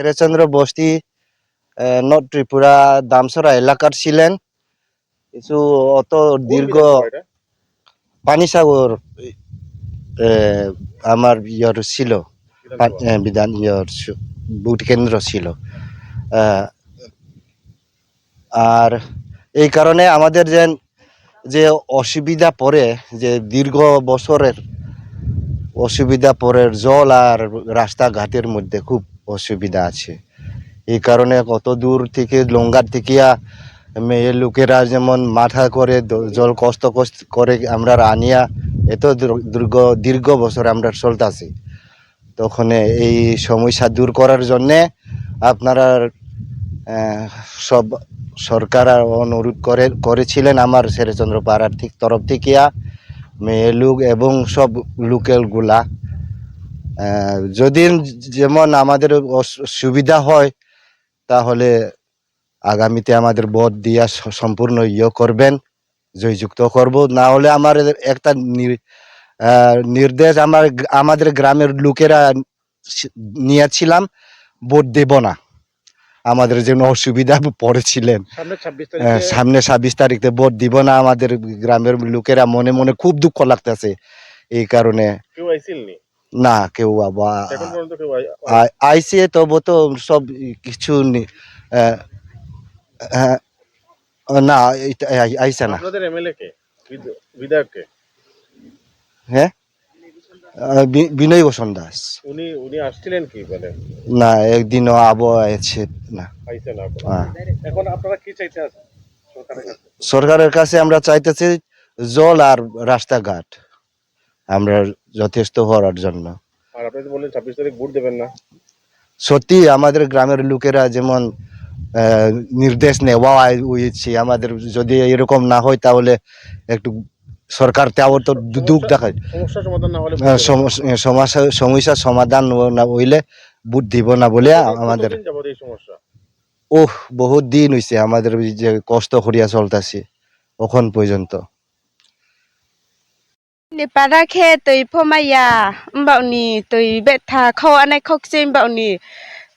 শেরচন্দ্র বস্তি নর্থ ত্রিপুরা দামসরা এলাকার ছিলেন। কিছু অত দীর্ঘ পানিসাগর আমার ইয়র ছিল, বিধান ইয়র ভোট কেন্দ্র ছিল। আর এই কারণে আমাদের যে অসুবিধা পড়ে, যে দীর্ঘ বছরের অসুবিধা পড়ে, জল আর রাস্তাঘাটের মধ্যে খুব অসুবিধা আছে। এই কারণে কত দূর থেকে লঙ্গার থেকে মেয়ে লোকেরা যেমন মাথা করে জল কষ্ট করে আমরা আনিয়া এত দীর্ঘ বছর আমরা চলতেছি। তখন এই সমস্যা দূর করার জন্যে আপনারা সব সরকার অনুরোধ করেছিলেন আমার শেরচন্দ্র পাড়ার তরফ থেকে মেয়ে লোক এবং সব লোকেলগুলা যদি যেমন আমাদের সুবিধা হয় তাহলে আগামীতে আমাদের ভোট দিয়া সম্পূর্ণ করবেন, জয়যুক্ত করব। না হলে আমার একটা নির্দেশ আমাদের গ্রামের লোকেরা নিয়েছিলাম, ভোট দেব না। আমাদের যে অসুবিধা পড়েছিলেন, সামনে 26 তারিখে ভোট দিব না। আমাদের গ্রামের লোকেরা মনে মনে খুব দুঃখ লাগতেছে। এই কারণে না কেউ আইসি, তবু তো সব কিছু না আইসা না। হ্যাঁ, বিনয় ভূষণ দাস। উনি আসছিলেন কি বলে? না, একদিনও আছে না। এখন আপনারা কি চাইতে আছেন সরকারের কাছে? আমরা চাইতেছি জল আর রাস্তাঘাট আমরা যথেষ্ট হওয়ার জন্য। আর আপনি তো বললেন 26 তারিখ ভোট দেবেন না। সত্যি আমাদের গ্রামের লোকেরা যেমন নির্দেশ নেওয়া হয়েছে, আমাদের যদি এরকম না হয় তাহলে একটু সরকার তো দুঃখ দেখায়। সমস্যার সমাধান না হইলে ভোট দিব না বলে আমাদের বহুত দিন হয়েছে আমাদের যে কষ্ট করিয়া চলতেছে এখন পর্যন্ত। পাড়া খে তুই ফমাইয়া বাউনি তুই বেথা খাও আনাই খকসে বাউনি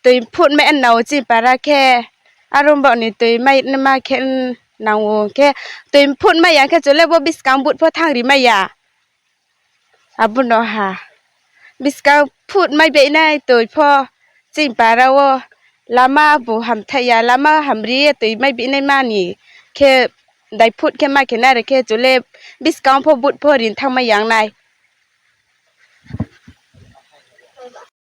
তুই ফুট মে নাও জি পাড়া খে আর বাউনি তুই মাই মা খে নাও খে তুই ফুট মাইয়া খে চলে বো বিসকাম বুট ফো থাংরি মাইয়া আবুন হা বিসকাম ফুট মাই বে নাই তুই ফো জি পাড়া ও লাमा বো হামথাইয়া লাमा হামরি তুই মাই বে নাই মানি খে দাই ফুট খে মা খে না রে খে চলে বিসকাম ফো বুট ফো রিন থাং মাই yang নাই